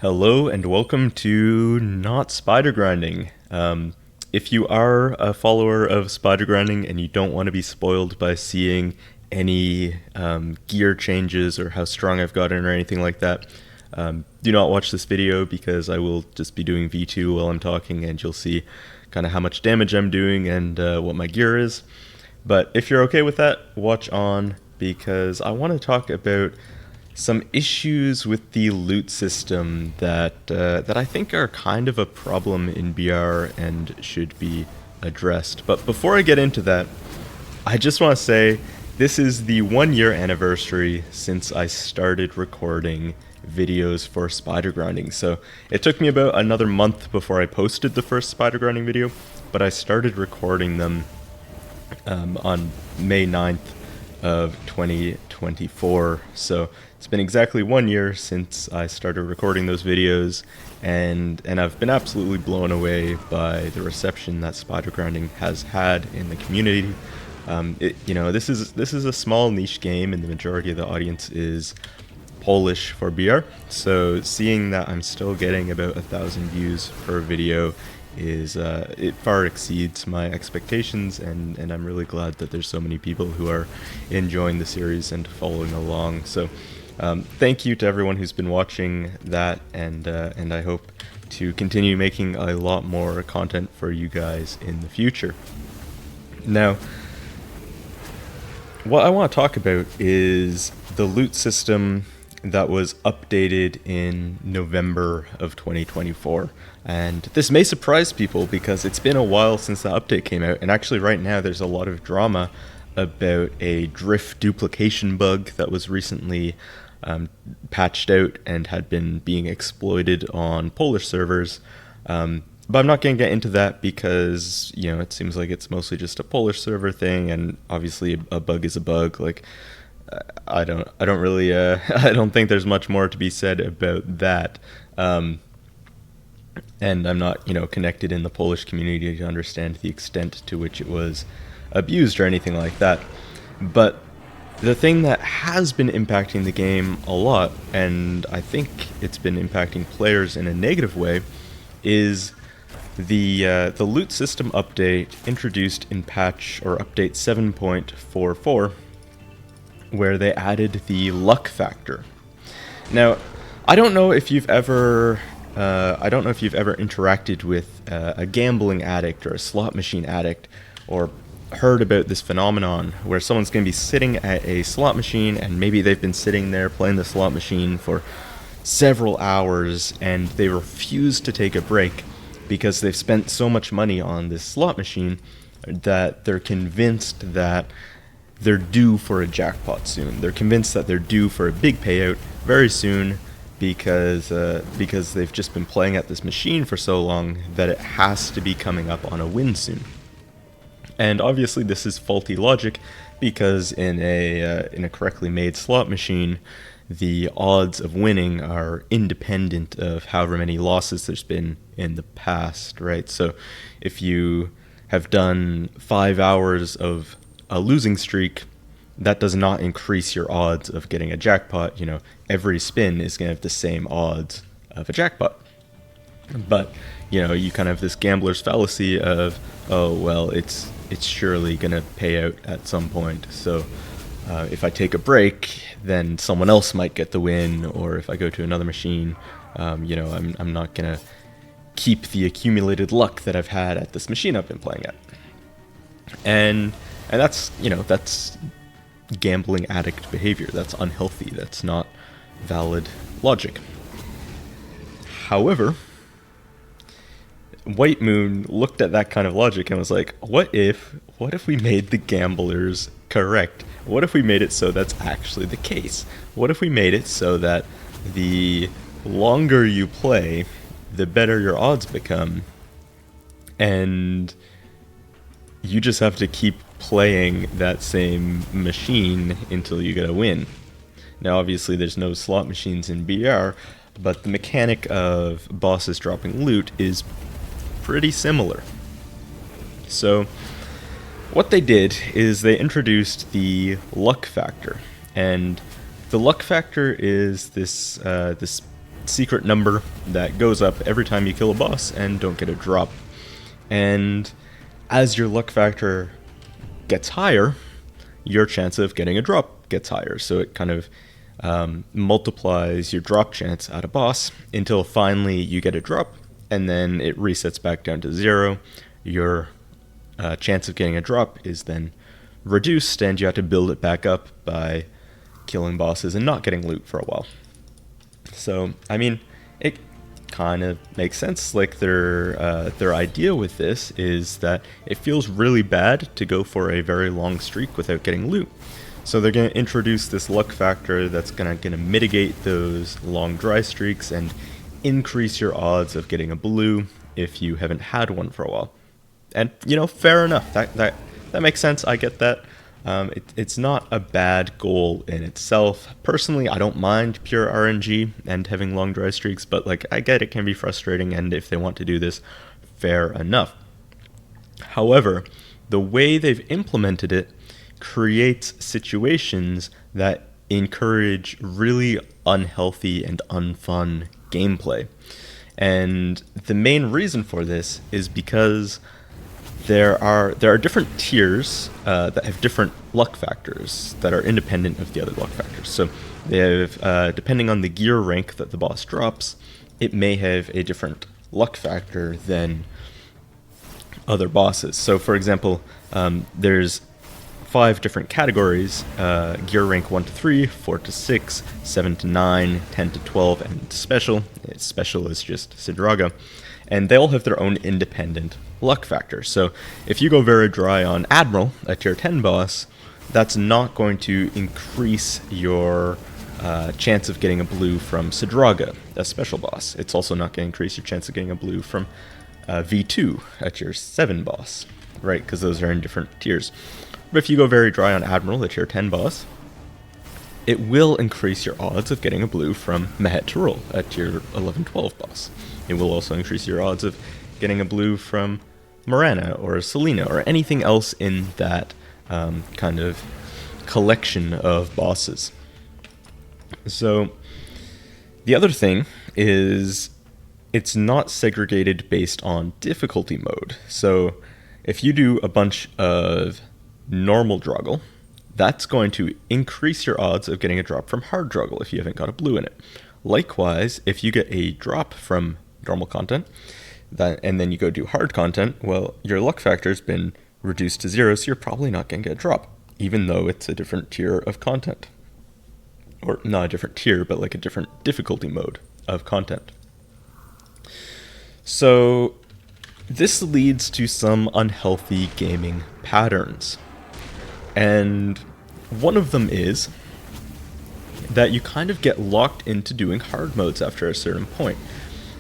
Hello and welcome to Not Spider Grinding. If you are a follower of spider grinding and you don't want to be spoiled by seeing any gear changes or how strong I've gotten or anything like that, do not watch this video because I will just be doing V2 while I'm talking and you'll see kind of how much damage I'm doing and what my gear is. But if you're okay with that, watch on because I want to talk about some issues with the loot system that I think are kind of a problem in BR and should be addressed. But before I get into that, I just want to say this is the 1 year anniversary since I started recording videos for spider grinding. So it took me about another month before I posted the first spider grinding video, but I started recording them on May 9th of 2024. So it's been exactly 1 year since I started recording those videos, and I've been absolutely blown away by the reception that spider grinding has had in the community. This is a small niche game, and the majority of the audience is Polish for BR. So seeing that I'm still getting about 1,000 views per video is it far exceeds my expectations, and I'm really glad that there's so many people who are enjoying the series and following along. So thank you to everyone who's been watching that, and I hope to continue making a lot more content for you guys in the future. Now, what I want to talk about is the loot system that was updated in November of 2024. And this may surprise people because it's been a while since the update came out, and actually right now there's a lot of drama about a drift duplication bug that was recently patched out and had been being exploited on Polish servers. But I'm not going to get into that because, it seems like it's mostly just a Polish server thing, and obviously a bug is a bug. Like, I don't really, I don't think there's much more to be said about that. And I'm not, connected in the Polish community to understand the extent to which it was abused or anything like that. But the thing that has been impacting the game a lot, and I think it's been impacting players in a negative way, is the loot system update introduced in patch or update 7.44, where they added the luck factor. Now, I don't know if you've ever interacted with a gambling addict or a slot machine addict, or heard about this phenomenon where someone's going to be sitting at a slot machine and maybe they've been sitting there playing the slot machine for several hours and they refuse to take a break because they've spent so much money on this slot machine that they're convinced that they're due for a jackpot soon. They're convinced that they're due for a big payout very soon because they've just been playing at this machine for so long that it has to be coming up on a win soon. And obviously this is faulty logic because in a correctly made slot machine, the odds of winning are independent of however many losses there's been in the past, right? So if you have done 5 hours of a losing streak, that does not increase your odds of getting a jackpot. Every spin is going to have the same odds of a jackpot. But, you kind of have this gambler's fallacy of, oh, well, it's surely going to pay out at some point. So if I take a break, then someone else might get the win. Or if I go to another machine, I'm not going to keep the accumulated luck that I've had at this machine I've been playing at. And that's gambling addict behavior. That's unhealthy. That's not valid logic. However, White Moon looked at that kind of logic and was like, what if we made the gamblers correct? What if we made it so that's actually the case? What if we made it so that the longer you play, the better your odds become, and you just have to keep playing that same machine until you get a win. Now, obviously, there's no slot machines in BR, but the mechanic of bosses dropping loot is pretty similar. So, what they did is they introduced the luck factor, and the luck factor is this secret number that goes up every time you kill a boss and don't get a drop. And as your luck factor gets higher, your chance of getting a drop gets higher. So it kind of multiplies your drop chance at a boss until finally you get a drop, and then it resets back down to 0. Your chance of getting a drop is then reduced, and you have to build it back up by killing bosses and not getting loot for a while. So, I mean, it kind of makes sense. Like, their idea with this is that it feels really bad to go for a very long streak without getting loot. So they're going to introduce this luck factor that's going to mitigate those long dry streaks and increase your odds of getting a blue if you haven't had one for a while. And, you know, fair enough. That makes sense. I get that. It's not a bad goal in itself. Personally, I don't mind pure RNG and having long dry streaks, but like, I get it can be frustrating, and if they want to do this, fair enough. However, the way they've implemented it creates situations that encourage really unhealthy and unfun gameplay. And the main reason for this is because there are different tiers that have different luck factors that are independent of the other luck factors. So they have, depending on the gear rank that the boss drops, it may have a different luck factor than other bosses. So for example, there's 5 different categories: gear rank 1 to 3, 4 to 6, 7 to 9, 10 to 12, and special. Special is just Sidraga. And they all have their own independent luck factor. So if you go very dry on Admiral, a tier 10 boss, that's not going to increase your chance of getting a blue from Sidraga, a special boss. It's also not going to increase your chance of getting a blue from V2, a tier 7 boss, right? Because those are in different tiers. But if you go very dry on Admiral, a tier 10 boss, it will increase your odds of getting a blue from Mehet Turul, a tier 11-12 boss. It will also increase your odds of getting a blue from Morana or Selena or anything else in that kind of collection of bosses. So the other thing is it's not segregated based on difficulty mode. So if you do a bunch of normal Druggle, that's going to increase your odds of getting a drop from hard Druggle if you haven't got a blue in it. Likewise, if you get a drop from normal content, and then you go do hard content, well, your luck factor's been reduced to 0, so you're probably not going to get a drop, even though it's a different tier of content. Or not a different tier, but like a different difficulty mode of content. So this leads to some unhealthy gaming patterns. And one of them is that you kind of get locked into doing hard modes after a certain point.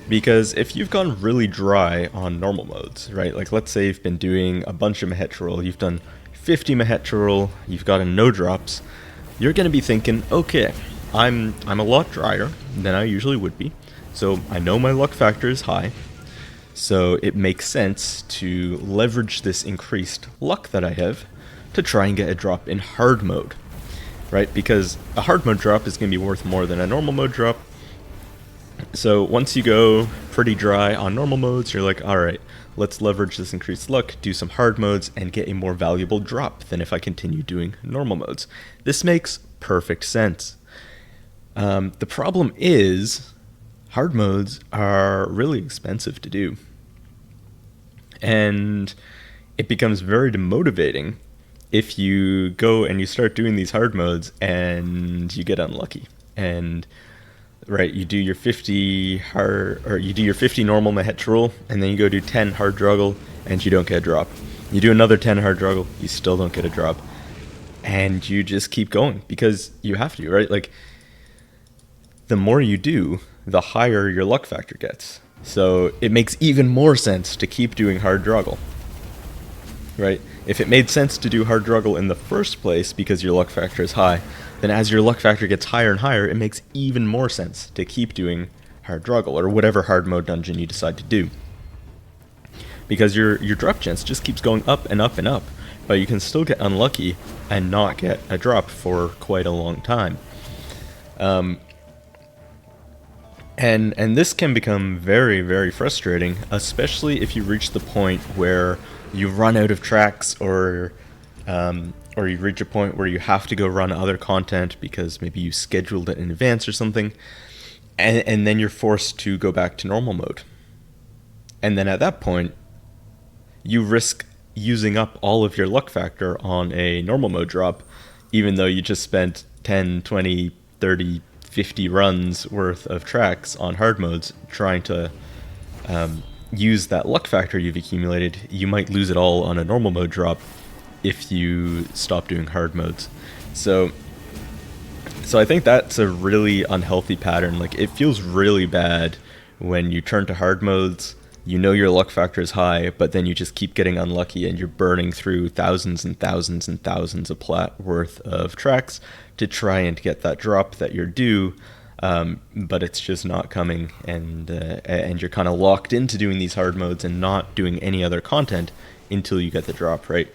Because if you've gone really dry on normal modes, right, like let's say you've been doing a bunch of Mehet Turul, you've done 50 Mehet Turul, you've gotten no drops, you're going to be thinking, okay, I'm a lot drier than I usually would be, so I know my luck factor is high, so it makes sense to leverage this increased luck that I have to try and get a drop in hard mode, right? Because a hard mode drop is going to be worth more than a normal mode drop. So once you go pretty dry on normal modes, you're like, alright, let's leverage this increased luck, do some hard modes, and get a more valuable drop than if I continue doing normal modes. This makes perfect sense. The problem is, hard modes are really expensive to do. And it becomes very demotivating if you go and you start doing these hard modes and you get unlucky. And right, you do your 50 hard, or you do your 50 normal Mehet Turul, and then you go do 10 hard Druggle, and you don't get a drop. You do another 10 hard Druggle, you still don't get a drop. And you just keep going, because you have to, right? Like, the more you do, the higher your luck factor gets. So it makes even more sense to keep doing hard Druggle, right? If it made sense to do hard Druggle in the first place because your luck factor is high, then as your luck factor gets higher and higher, it makes even more sense to keep doing hard Druggle, or whatever hard mode dungeon you decide to do. Because your drop chance just keeps going up and up and up, but you can still get unlucky and not get a drop for quite a long time. And this can become very, very frustrating, especially if you reach the point where you run out of tracks, or you reach a point where you have to go run other content because maybe you scheduled it in advance or something, and then you're forced to go back to normal mode. And then at that point, you risk using up all of your luck factor on a normal mode drop, even though you just spent 10, 20, 30, 50 runs worth of tracks on hard modes trying to use that luck factor you've accumulated. You might lose it all on a normal mode drop if you stop doing hard modes. So I think that's a really unhealthy pattern. Like, it feels really bad when you turn to hard modes, you know your luck factor is high, but then you just keep getting unlucky and you're burning through thousands and thousands and thousands of plat worth of tracks to try and get that drop that you're due, but it's just not coming, and you're kind of locked into doing these hard modes and not doing any other content until you get the drop, right?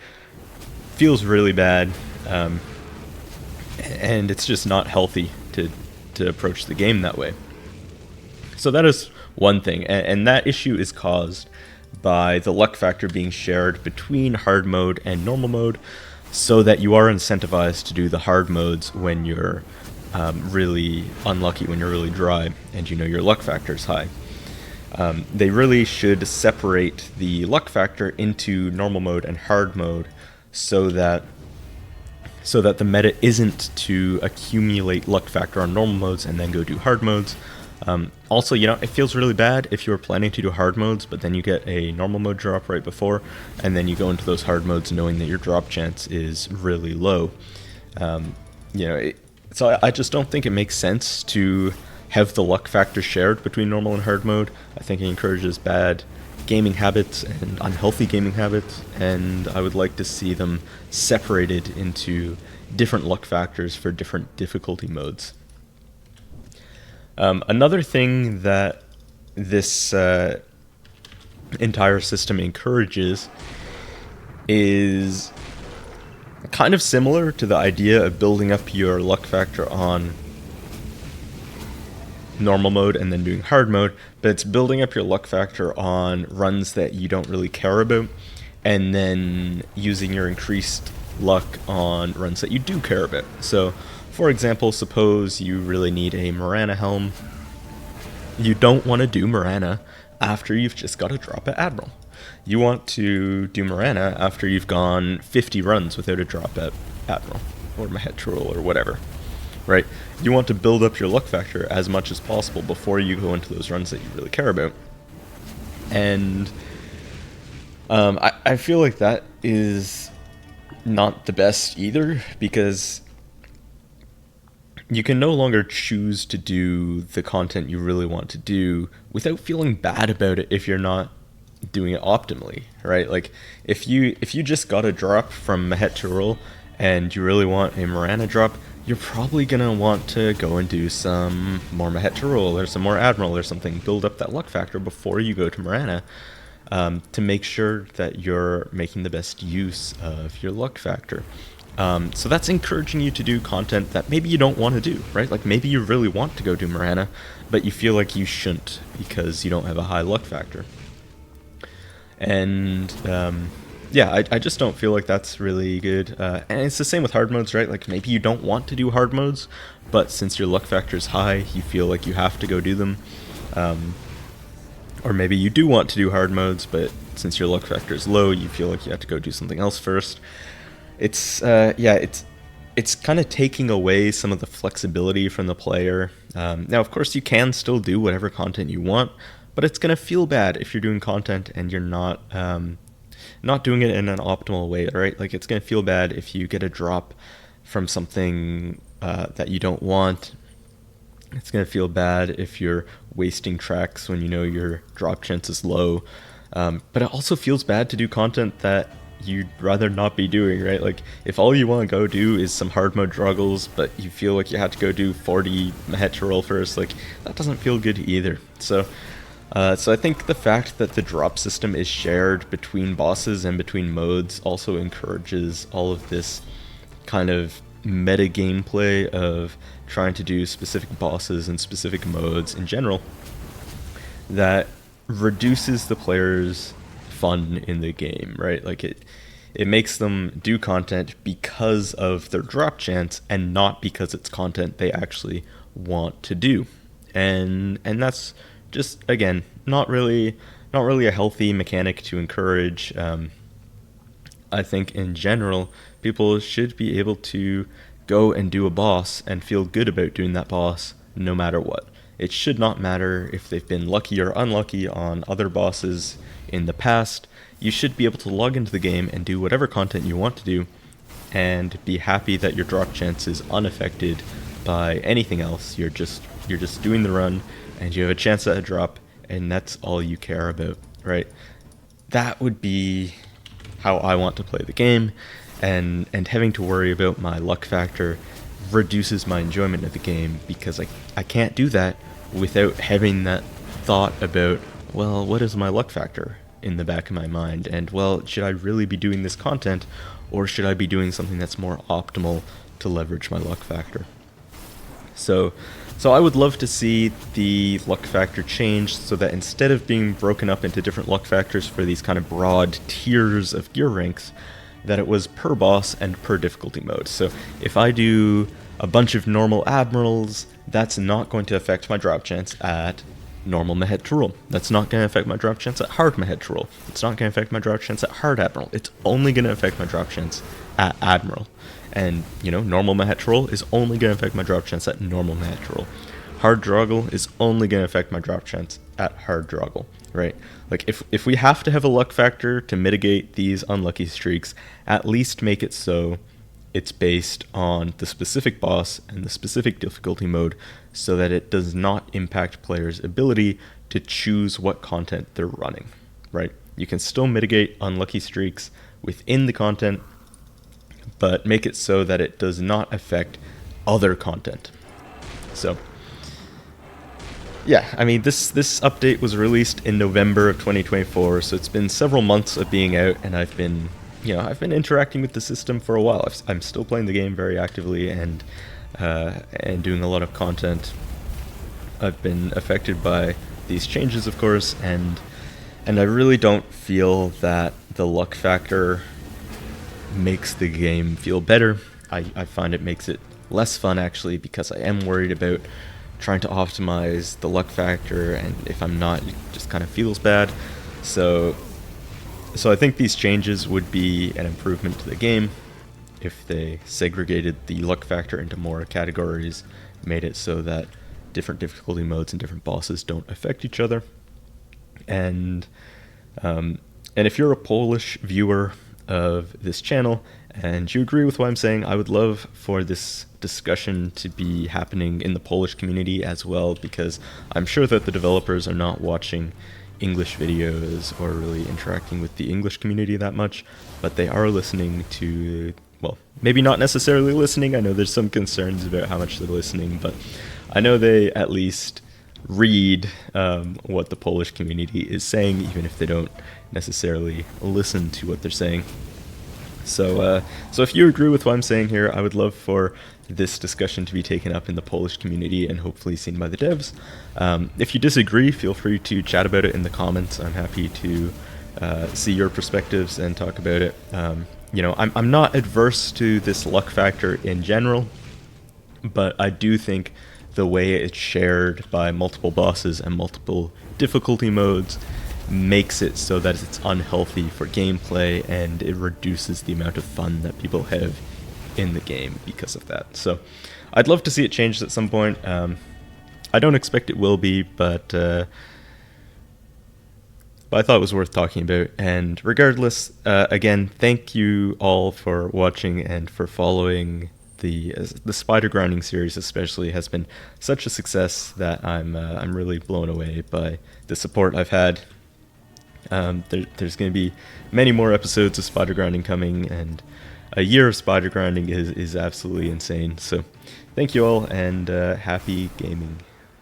Feels really bad, and it's just not healthy to approach the game that way. So that is one thing, and that issue is caused by the luck factor being shared between hard mode and normal mode, so that you are incentivized to do the hard modes when you're really unlucky, when you're really dry, and you know your luck factor is high. They really should separate the luck factor into normal mode and hard mode, so that the meta isn't to accumulate luck factor on normal modes and then go do hard modes. Also, it feels really bad if you're planning to do hard modes, but then you get a normal mode drop right before, and then you go into those hard modes knowing that your drop chance is really low. So I just don't think it makes sense to have the luck factor shared between normal and hard mode. I think it encourages bad gaming habits and unhealthy gaming habits, and I would like to see them separated into different luck factors for different difficulty modes. Another thing that this entire system encourages is kind of similar to the idea of building up your luck factor on normal mode and then doing hard mode, but it's building up your luck factor on runs that you don't really care about, and then using your increased luck on runs that you do care about. So, for example, suppose you really need a Marana helm. You don't want to do Marana after you've just got a drop at Admiral. You want to do Marana after you've gone 50 runs without a drop at Admiral, or Mahetrul, or whatever. Right? You want to build up your luck factor as much as possible before you go into those runs that you really care about. And I feel like that is not the best either, because you can no longer choose to do the content you really want to do without feeling bad about it if you're not doing it optimally, right? Like, if you just got a drop from Mahetrul and you really want a Marana drop, you're probably going to want to go and do some more Mahetrul or some more Admiral or something, build up that luck factor before you go to Marana, to make sure that you're making the best use of your luck factor. So that's encouraging you to do content that maybe you don't want to do, right? Like, maybe you really want to go do Marana, but you feel like you shouldn't because you don't have a high luck factor. And I just don't feel like that's really good. And it's the same with hard modes, right? Like, maybe you don't want to do hard modes, but since your luck factor is high, you feel like you have to go do them. Or maybe you do want to do hard modes, but since your luck factor is low, you feel like you have to go do something else first. It's kind of taking away some of the flexibility from the player. Now, of course, you can still do whatever content you want, but it's going to feel bad if you're doing content and you're not doing it in an optimal way, right? Like, it's going to feel bad if you get a drop from something that you don't want. It's going to feel bad if you're wasting tracks when you know your drop chance is low. But it also feels bad to do content that you'd rather not be doing, right? Like, if all you want to go do is some hard mode struggles, but you feel like you have to go do 40 Mahetrul first, like, that doesn't feel good either. So I think the fact that the drop system is shared between bosses and between modes also encourages all of this kind of meta gameplay of trying to do specific bosses and specific modes in general that reduces the player's fun in the game, right? Like it makes them do content because of their drop chance and not because it's content they actually want to do. And that's just, again, not really a healthy mechanic to encourage. I think in general, people should be able to go and do a boss and feel good about doing that boss no matter what. It should not matter if they've been lucky or unlucky on other bosses in the past. You should be able to log into the game and do whatever content you want to do and be happy that your drop chance is unaffected by anything else. You're just doing the run and you have a chance at a drop, and that's all you care about, right? That would be how I want to play the game, and having to worry about my luck factor reduces my enjoyment of the game, because I can't do that without having that thought about, well, what is my luck factor in the back of my mind, and, well, should I really be doing this content, or should I be doing something that's more optimal to leverage my luck factor? So I would love to see the luck factor change so that instead of being broken up into different luck factors for these kind of broad tiers of gear ranks, that it was per boss and per difficulty mode. So if I do a bunch of normal admirals, that's not going to affect my drop chance at normal Mehet Turul. That's not going to affect my drop chance at hard Mehet Turul. It's not going to affect my drop chance at hard admiral. It's only going to affect my drop chance at admiral. And, normal Mehet Turul is only going to affect my drop chance at normal Mehet Turul. Hard Droggle is only going to affect my drop chance at hard Droggle, right? Like, if we have to have a luck factor to mitigate these unlucky streaks, at least make it so it's based on the specific boss and the specific difficulty mode, so that it does not impact players' ability to choose what content they're running, right? You can still mitigate unlucky streaks within the content, but make it so that it does not affect other content. So, yeah, I mean, this update was released in November of 2024, so it's been several months of being out, and I've been interacting with the system for a while. I'm still playing the game very actively and doing a lot of content. I've been affected by these changes, of course, and I really don't feel that the luck factor makes the game feel better. I find it makes it less fun, actually, because I am worried about trying to optimize the luck factor, and if I'm not, it just kind of feels bad. So I think these changes would be an improvement to the game if they segregated the luck factor into more categories, made it so that different difficulty modes and different bosses don't affect each other. And if you're a Polish viewer of this channel and you agree with what I'm saying, I would love for this discussion to be happening in the Polish community as well, because I'm sure that the developers are not watching English videos or really interacting with the English community that much, but they are listening to, well, maybe not necessarily listening. I know there's some concerns about how much they're listening, but I know they at least read what the Polish community is saying, even if they don't necessarily listen to what they're saying. So if you agree with what I'm saying here, I would love for this discussion to be taken up in the Polish community and hopefully seen by the devs. If you disagree, feel free to chat about it in the comments. I'm happy to see your perspectives and talk about it. I'm not adverse to this luck factor in general, but I do think the way it's shared by multiple bosses and multiple difficulty modes makes it so that it's unhealthy for gameplay, and it reduces the amount of fun that people have in the game because of that. So I'd love to see it changed at some point. I don't expect it will be, but I thought it was worth talking about. And regardless, again, thank you all for watching and for following. The spider grinding series especially has been such a success that I'm really blown away by the support I've had. There's going to be many more episodes of spider grinding coming, and a year of spider grinding is absolutely insane. So thank you all, and happy gaming.